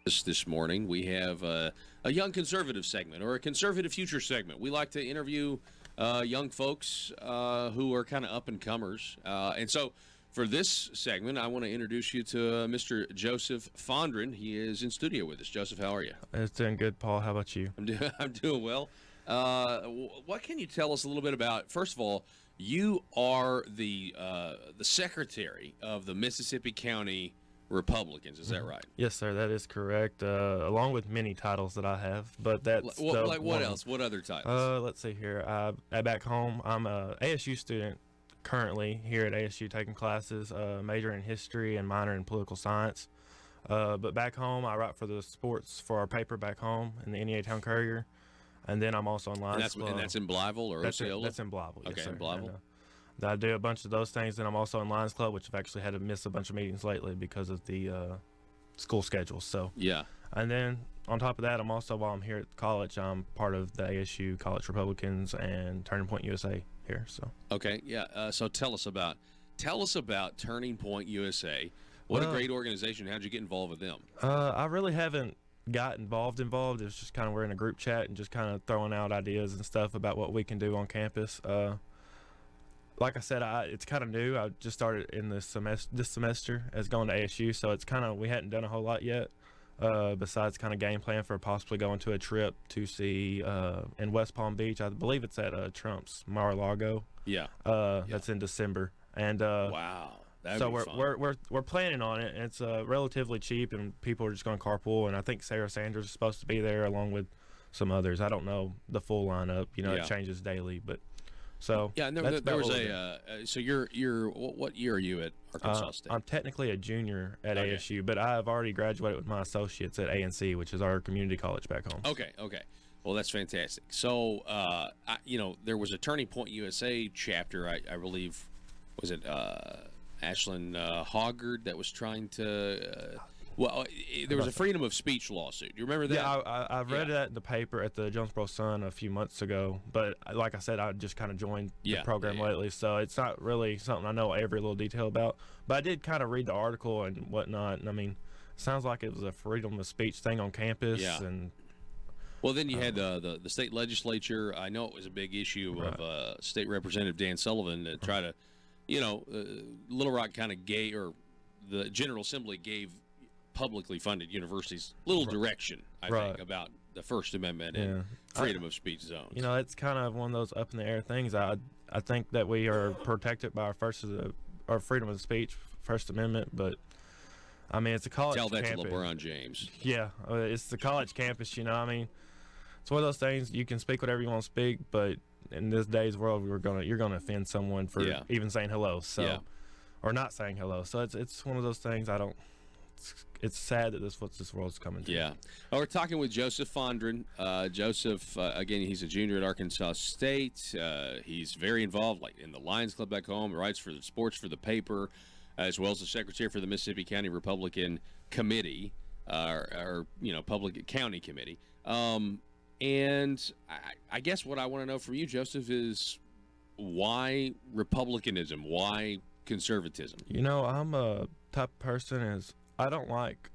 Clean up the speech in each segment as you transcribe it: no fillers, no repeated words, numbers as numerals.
This morning. We have a young conservative segment or a conservative future segment. We like to interview young folks who are kind of up and comers. And so for this segment, I want to introduce you to Mr. Joseph Fondren. He is in studio with us. Joseph, how are you? It's doing good, Paul. How about you? I'm doing well. What can you tell us a little bit about? First of all, you are the secretary of the Mississippi County Republicans. Is that right? Yes, sir. That is correct. Along with many titles that I have, but that's like what else? What other titles? Let's see here. Back home, I'm a ASU student currently here at ASU taking classes, major in history and minor in political science. But back home, I write for the sports for our paper back home in the NEA Town Courier, and then I'm also in Lions Club. And that's in Blytheville or Osceola? That's in Blytheville. Okay, yes, sir. in Blytheville. And, I do a bunch of those things. Then I'm also in Lions Club, which I've actually had to miss a bunch of meetings lately because of the school schedule. So yeah. And then on top of that, I'm also, while I'm here at college, I'm part of the ASU College Republicans and Turning Point USA here. So okay, yeah. So tell us about Turning Point USA. What a great organization. How'd you get involved with them? I really haven't got involved. It's just kind of we're in a group chat and just kind of throwing out ideas and stuff about what we can do on campus. Like I said, it's kind of new. I just started in this semester as going to ASU, so it's kind of, we hadn't done a whole lot yet. Besides kind of game plan for possibly going to a trip to see in West Palm Beach. I believe it's at Trump's Mar-a-Lago. Yeah. That's in December. And wow. So we're planning on it. It's relatively cheap, and people are just going to carpool. And I think Sarah Sanders is supposed to be there along with some others. I don't know the full lineup. It changes daily, but so yeah. And there was a. So you're what year are you at Arkansas State? I'm technically a junior at ASU, but I have already graduated with my associates at A&C, which is our community college back home. Okay. Well, that's fantastic. So there was a Turning Point USA chapter. I believe, was it Ashlyn Hoggard that was trying to there was a freedom of speech lawsuit. Do you remember that? Yeah, I've read that in the paper at the Jonesboro Sun a few months ago, but like I said, I just kind of joined the program lately, so it's not really something I know every little detail about, but I did kind of read the article and whatnot, and I mean, it sounds like it was a freedom of speech thing on campus. And well, then you had the state legislature. I know it was a big issue of State Representative Dan Sullivan to try to, Little Rock kind of gave, or the General Assembly gave publicly funded universities little direction, I think, about the First Amendment and freedom of speech zones. It's kind of one of those up in the air things. I think that we are protected by our freedom of speech, First Amendment, but I mean, it's a college campus. Tell that to LeBron James. Yeah, it's the college campus, I mean, it's one of those things, you can speak whatever you want to speak, but in this day's world, you're gonna offend someone for even saying hello, or not saying hello. So it's one of those things. It's sad that this world's coming to. Yeah. Well, we're talking with Joseph Fondren. Joseph, again, he's a junior at Arkansas State. He's very involved, like in the Lions Club back home. He writes for the sports for the paper, as well as the secretary for the Mississippi County Republican Committee, or Public County Committee. And I guess what I want to know from you, Joseph, is why Republicanism? Why conservatism? I'm a type of person I don't like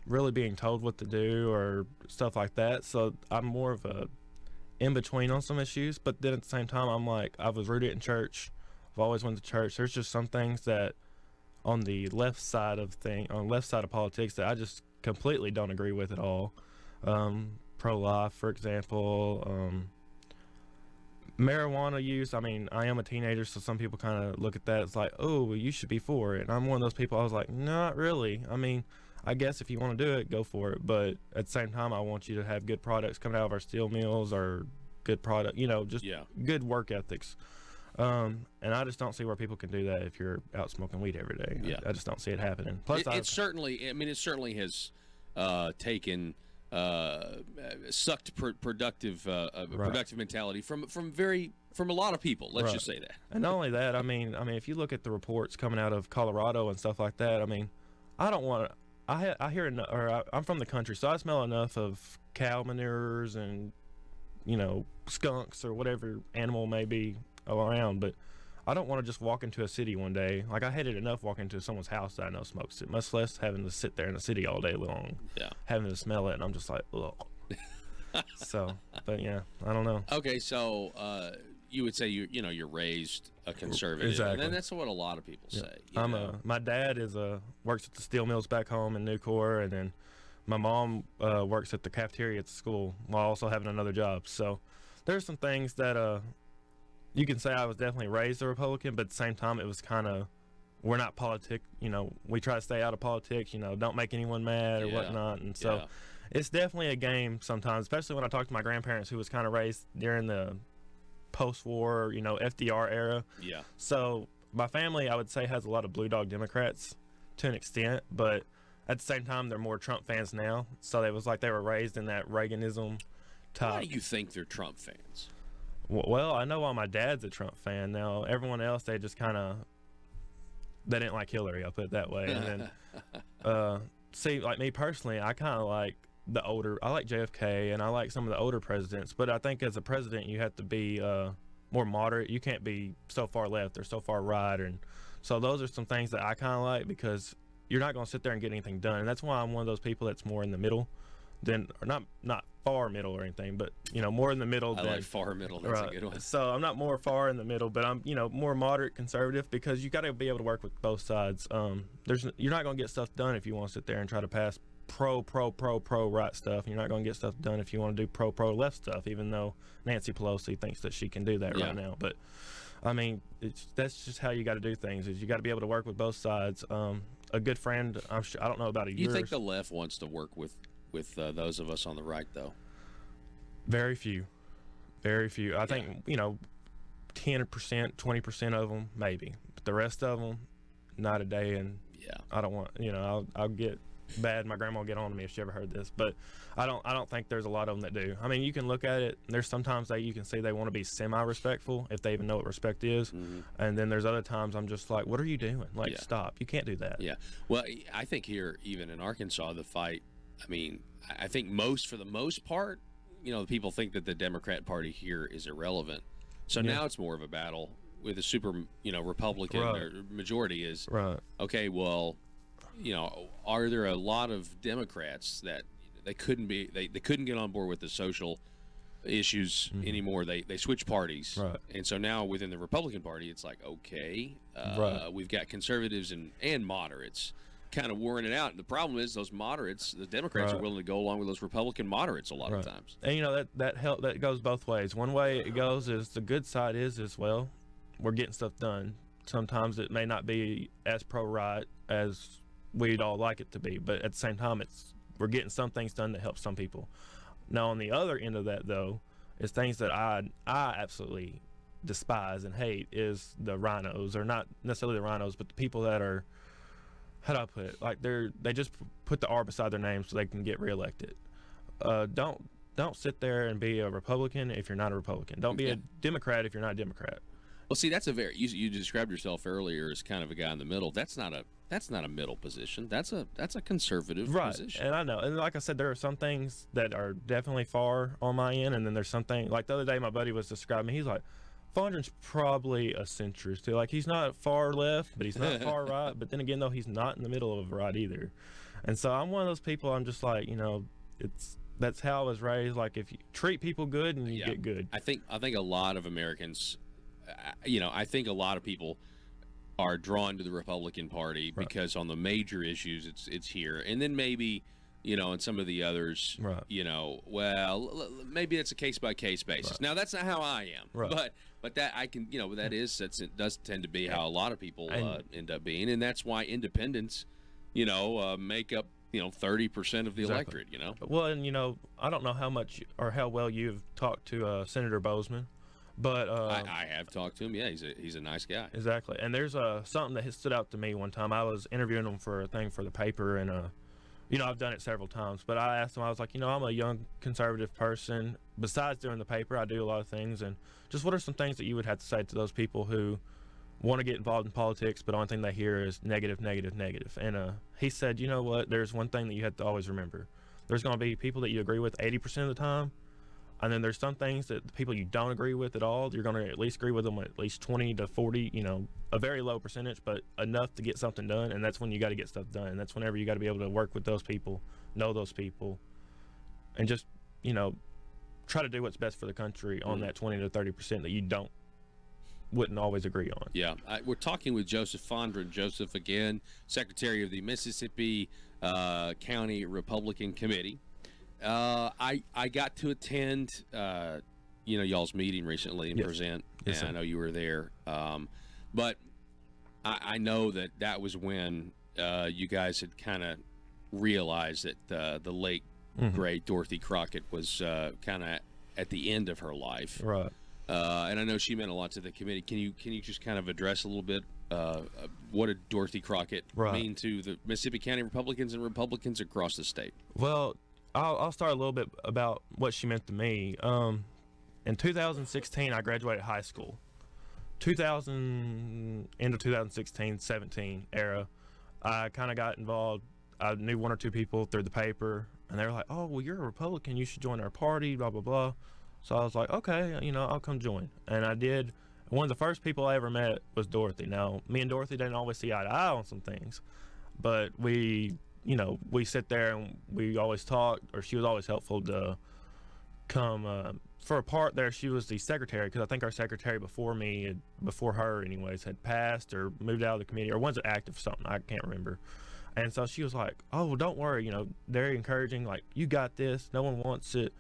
really being told what to do or stuff like that. So I'm more of a in-between on some issues. But then at the same time, I'm like, I was rooted in church. I've always went to church. There's just some things that on the left side of politics that I just completely don't agree with at all. Pro-life, for example, marijuana use. I mean, I am a teenager, so some people kind of look at that as like, oh, well, you should be for it. And I'm one of those people, I was like, not really. I mean, I guess if you want to do it, go for it. But at the same time, I want you to have good products coming out of our steel mills, or good product, good work ethics. And I just don't see where people can do that if you're out smoking weed every day. Yeah. I just don't see it happening. Plus, it certainly has taken sucked productive mentality from a lot of people. Let's just say that. And not only that, I mean, if you look at the reports coming out of Colorado and stuff like that, I mean, I don't want to. I hear I'm from the country, so I smell enough of cow manures and skunks or whatever animal may be around, but I don't want to just walk into a city one day. Like, I hated enough walking into someone's house that I know smokes it, much less having to sit there in the city all day long, having to smell it, and I'm just like, ugh. So, but yeah, I don't know. Okay, so you would say you're raised a conservative, Exactly. and that's what a lot of people say. My dad works at the steel mills back home in Nucor, and then my mom works at the cafeteria at the school while also having another job. So there's some things that you can say I was definitely raised a Republican, but at the same time it was kind of, we're not we try to stay out of politics, don't make anyone mad or whatnot, and so it's definitely a game sometimes, especially when I talk to my grandparents who was kind of raised during the post-war, FDR era. Yeah. So my family, I would say, has a lot of Blue Dog Democrats to an extent, but at the same time, they're more Trump fans now. So it was like they were raised in that Reaganism type. Why do you think they're Trump fans? Well, I know why my dad's a Trump fan. Now, everyone else, they just kind of, they didn't like Hillary, I'll put it that way. And then, see, like me personally, I kind of like I like JFK and I like some of the older presidents, but I think as a president you have to be more moderate. You can't be so far left or so far right, and so those are some things that I kind of like, because you're not going to sit there and get anything done, and that's why I'm one of those people that's more in the middle or not far middle or anything, but more in the middle. I like far middle. That's right. A good one. So I'm not more far in the middle, but I'm more moderate conservative, because you got to be able to work with both sides. You're not going to get stuff done if you want to sit there and try to pass pro right stuff, and you're not going to get stuff done if you want to do pro left stuff, even though Nancy Pelosi thinks that she can do that right now. But I mean, that's just how you got to do things, is you got to be able to work with both sides. A good friend, I don't know about yours. You think the left wants to work with those of us on the right, though? Very few. I think 10%, 20% of them maybe, but the rest of them, not a day. And I don't want, I'll get bad. My grandma will get on to me if she ever heard this, but I don't think there's a lot of them that do. I mean, you can look at it, there's sometimes you can see they want to be semi-respectful if they even know what respect is, and then there's other times I'm just like, what are you doing? Like, stop, you can't do that. Well, I think here, even in Arkansas, the fight, I mean, I think for the most part, people think that the Democrat Party here is irrelevant, so now it's more of a battle with a super Republican or majority is okay, well, are there a lot of Democrats that they couldn't get on board with the social issues anymore? They switch parties, and so now within the Republican Party, it's like, okay, we've got conservatives and moderates kind of warring it out. And the problem is those moderates, the Democrats, are willing to go along with those Republican moderates a lot of times. And that goes both ways. One way it goes is the good side is well, we're getting stuff done. Sometimes it may not be as pro-right as we'd all like it to be, but at the same time, we're getting some things done that help some people. Now, on the other end of that, though, is things that I absolutely despise and hate, is the rhinos, or not necessarily the rhinos, but the people that are, how do I put it? Like, they just put the R beside their name so they can get reelected. Don't sit there and be a Republican if you're not a Republican. Don't be a Democrat if you're not a Democrat. Well, see, that's you described yourself earlier as kind of a guy in the middle. That's not a middle position. That's a conservative position. And I know. And like I said, there are some things that are definitely far on my end, and then there's something, like the other day my buddy was describing, he's like, Fondren's probably a centrist too. Like, he's not far left, but he's not far right. But then again, though, he's not in the middle of right either. And so I'm one of those people, I'm just like, that's how I was raised. Like, if you treat people good and you get good. I think a lot of Americans, I think a lot of people are drawn to the Republican Party because on the major issues it's here, and then maybe and some of the others, well, maybe it's a case by case basis. Now, that's not how I am, but that I can, it does tend to be how a lot of people end up being, and that's why independents, make up 30% of the electorate. Well, and I don't know how much or how well you've talked to Senator Bozeman. But I have talked to him. Yeah, he's a nice guy. Exactly. And there's something that has stood out to me one time. I was interviewing him for a thing for the paper, and I've done it several times. But I asked him, I was like, I'm a young conservative person. Besides doing the paper, I do a lot of things. And just what are some things that you would have to say to those people who want to get involved in politics, but the only thing they hear is negative, negative, negative? And he said, what? There's one thing that you have to always remember. There's going to be people that you agree with 80% of the time, And then there's some things that the people you don't agree with at all, you're going to at least agree with them at least 20 to 40, a very low percentage, but enough to get something done. And that's when you got to get stuff done. And that's whenever you got to be able to work with those people, know those people, and just, try to do what's best for the country on that 20 to 30% that you wouldn't always agree on. Yeah, we're talking with Joseph Fondren. Joseph, again, Secretary of the Mississippi County Republican Committee. I got to attend, y'all's meeting recently and present, Yes, and I know you were there. But I know that was when you guys had kind of realized that the late great Dorothy Crockett was kind of at the end of her life. Right. And I know she meant a lot to the committee. Can you just kind of address a little bit what did Dorothy Crockett mean to the Mississippi County Republicans and Republicans across the state? Well, I'll start a little bit about what she meant to me. In 2016, I graduated high school. Into 2016-17 era, I kind of got involved. I knew one or two people through the paper, and they were like, "Oh, well, you're a Republican. You should join our party." Blah blah blah. So I was like, "Okay, I'll come join." And I did. One of the first people I ever met was Dorothy. Now, me and Dorothy didn't always see eye to eye on some things, but we sit there and we always talk, or she was always helpful to come. For a part there, she was the secretary, because I think our secretary before her anyways, had passed or moved out of the committee, or wasn't active for something, I can't remember. And so she was like, "Oh, well, don't worry, very encouraging, like, you got this, no one wants it,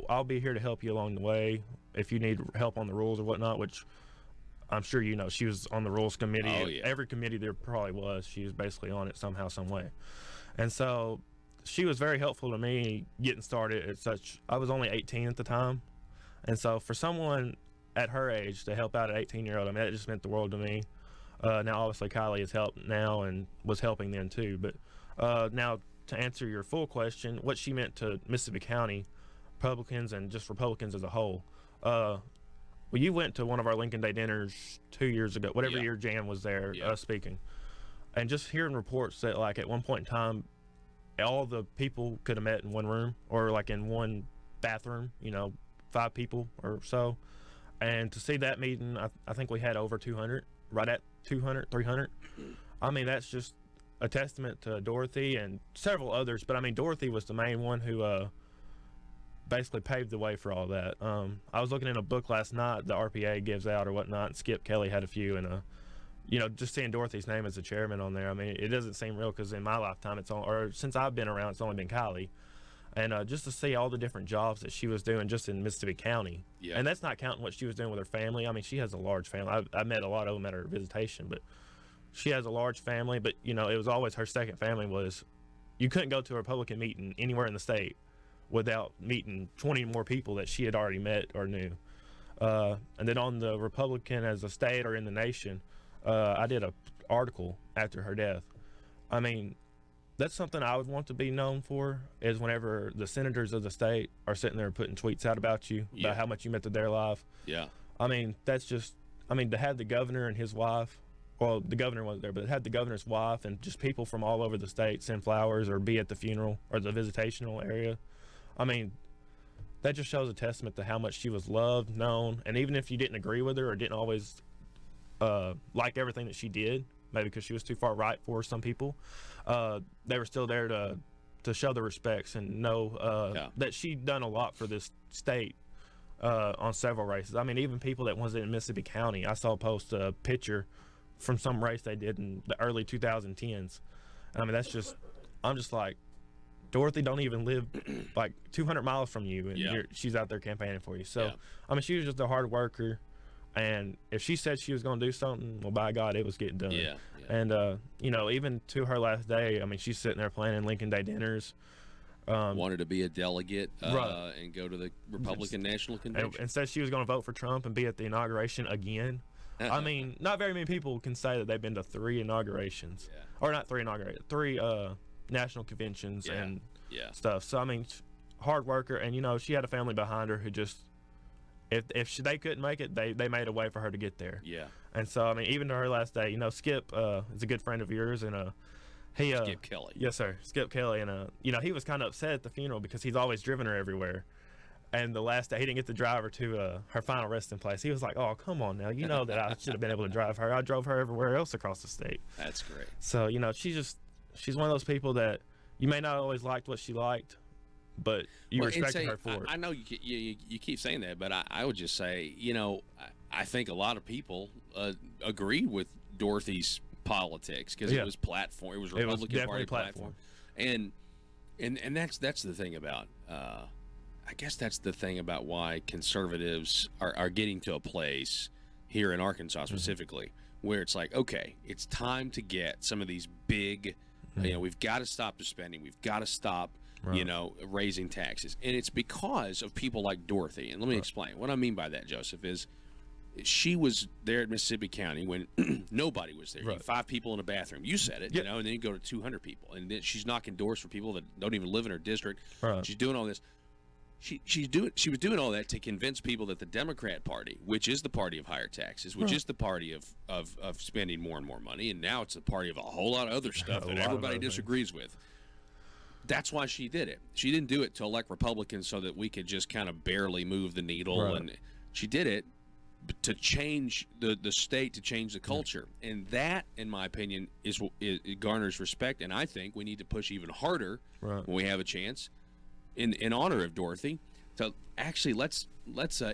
I'll be here to help you along the way if you need help on the rules or whatnot," which I'm sure she was on the rules committee. Oh, yeah. Every committee there probably was. She was basically on it somehow, some way. And so she was very helpful to me getting started I was only 18 at the time. And so for someone at her age to help out an 18-year-old, I mean, that just meant the world to me. Now, obviously, Kylie has helped now and was helping then too. But now, to answer your full question, what she meant to Mississippi County Republicans and just Republicans as a whole. Well, you went to one of our Lincoln Day dinners 2 years ago, whatever year Jan was there speaking. And just hearing reports that, like, at one point in time, all the people could have met in one room, or like in one bathroom, 5 people or so. And to see that meeting, I think we had over 200, right at 200, 300. I mean, that's just a testament to Dorothy and several others. But I mean, Dorothy was the main one who basically paved the way for all that. I was looking in a book last night the RPA gives out or whatnot, and Skip Kelly had a few, and just seeing Dorothy's name as the chairman on there, I mean, it doesn't seem real, because in my lifetime, since I've been around, it's only been Kylie. And just to see all the different jobs that she was doing just in Mississippi County. Yeah. And that's not counting what she was doing with her family. I mean, she has a large family. I met a lot of them at her visitation, but she has a large family. But, it was always her second family was, you couldn't go to a Republican meeting anywhere in the state without meeting 20 more people that she had already met or knew. And then on the Republican as a state or in the nation, I did an article after her death. I mean, that's something I would want to be known for, is whenever the senators of the state are sitting there putting tweets out about you, about how much you meant to their life. Yeah. I mean, to have the governor and his wife, well, the governor wasn't there, but to have the governor's wife and just people from all over the state send flowers or be at the funeral or the visitational area. I mean, that just shows a testament to how much she was loved, known, and even if you didn't agree with her or didn't always like everything that she did, maybe because she was too far right for some people, they were still there to show the respects and know that she'd done a lot for this state on several races. I mean, even people that wasn't in Mississippi County, I saw post a picture from some race they did in the early 2010s. I mean, I'm just like, Dorothy don't even live like 200 miles from you, and she's out there campaigning for you. So, I mean, she was just a hard worker. And if she said she was going to do something, well, by God, it was getting done. Yeah. And, even to her last day, I mean, she's sitting there planning Lincoln Day dinners. Wanted to be a delegate and go to the Republican National Convention. And said she was going to vote for Trump and be at the inauguration again. I mean, not very many people can say that they've been to 3 inaugurations. Yeah. Or not 3 inaugurations, 3 national conventions and stuff. So, I mean, hard worker. And, she had a family behind her who just, if they couldn't make it, they made a way for her to get there. Yeah. And so, I mean, even to her last day, Skip is a good friend of yours, and Skip Kelly. Yes, sir. Skip Kelly. And he was kind of upset at the funeral because he's always driven her everywhere. And the last day, he didn't get to drive her to her final resting place. He was like, "Oh, come on now. You know that I should have been able to drive her. I drove her everywhere else across the state." That's great. So, she's one of those people that you may not always liked what she liked, but you respected her for it. I know you keep saying that, but I would just say, I think a lot of people agreed with Dorothy's politics because it was platform. It was Republican Party platform. And that's the thing about I guess that's the thing about why conservatives are getting to a place here in Arkansas specifically where it's like, okay, it's time to get some of these big, we've got to stop the spending. We've got to stop, raising taxes. And it's because of people like Dorothy. And let me explain. What I mean by that, Joseph, is she was there at Mississippi County when nobody was there. You had 5 people in a bathroom. You said it, and then you go to 200 people. And then she's knocking doors for people that don't even live in her district. She's doing all this. She was doing all that to convince people that the Democrat Party, which is the party of higher taxes, which is the party of spending more and more money, and now it's the party of a whole lot of other stuff that everybody disagrees with. That's why she did it. She didn't do it to elect Republicans so that we could just kind of barely move the needle, and she did it to change the state, to change the culture, and that, in my opinion, it garners respect. And I think we need to push even harder when we have a chance. In honor of Dorothy, so actually let's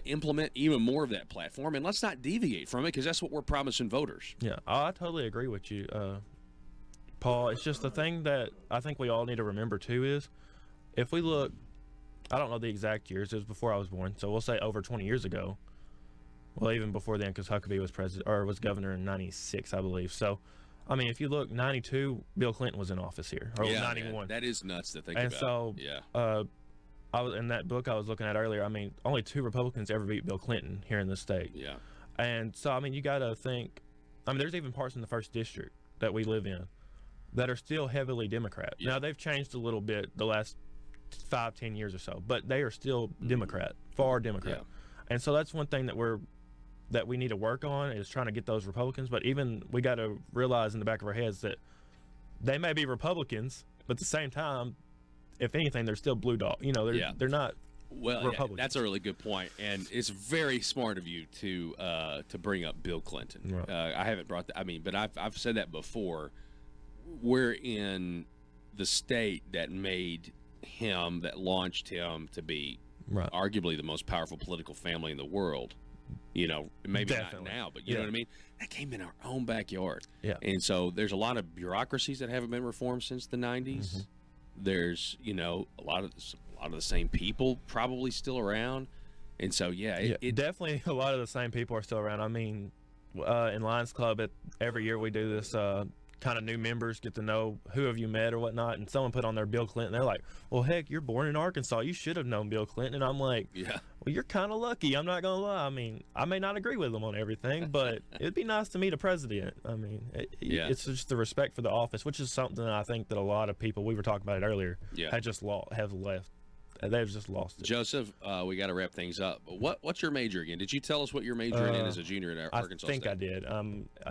implement even more of that platform, and let's not deviate from it because that's what we're promising voters. Yeah, I totally agree with you, Paul. It's just the thing that I think we all need to remember too is if we look, I don't know the exact years, it was before I was born, so we'll say over 20 years ago. Well, even before then, because Huckabee was president or was governor in '96, I believe. So, I mean, if you look, '92, Bill Clinton was in office here, or '91. Yeah, that is nuts to think about. And so, I was in that book I was looking at earlier. I mean, only 2 Republicans ever beat Bill Clinton here in the state. Yeah. And so, I mean, you got to think. I mean, there's even parts in the 1st district that we live in that are still heavily Democrat. Yeah. Now they've changed a little bit the last 5-10 years or so, but they are still Democrat, far Democrat. Yeah. And so that's one thing that we need to work on is trying to get those Republicans. But even we got to realize in the back of our heads that they may be Republicans, but at the same time, if anything, they're still blue dog. They're not Republicans. Yeah, that's a really good point, and it's very smart of you to bring up Bill Clinton. Right. I haven't brought that. I mean, but I've said that before. We're in the state that launched him to be arguably the most powerful political family in the world. Maybe Definitely. Not now, but you know what I mean? That came in our own backyard. Yeah. And so there's a lot of bureaucracies that haven't been reformed since the 90s. Mm-hmm. There's, a lot of the same people probably still around. And so, definitely a lot of the same people are still around. I mean, in Lions Club, every year we do this kind of new members get to know who have you met or whatnot, and someone put on their Bill Clinton. They're like, well, heck, you're born in Arkansas, you should have known Bill Clinton. And I'm like, well, you're kind of lucky. I'm not gonna lie. I mean, I may not agree with him on everything, but it'd be nice to meet a president. I mean, it's just the respect for the office, which is something I think that a lot of people, we were talking about it earlier, have left. They've just lost it. Joseph, we got to wrap things up. What's your major again? Did you tell us what you're majoring in as a junior at Arkansas State? I did.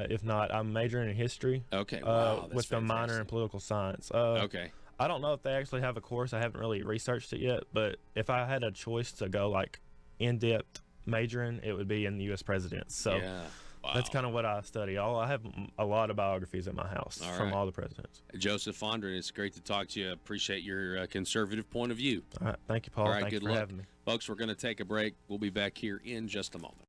If not, I'm majoring in history. Okay. Wow, with a minor in political science. Okay. I don't know if they actually have a course. I haven't really researched it yet. But if I had a choice to go like in-depth majoring, it would be in the U.S. presidents. So. Yeah. Wow. That's kind of what I study. I have a lot of biographies at my house from all the presidents. Joseph Fondren, it's great to talk to you. Appreciate your conservative point of view. All right. Thank you, Paul. All right, Thanks good for luck. having me. Folks, we're going to take a break. We'll be back here in just a moment.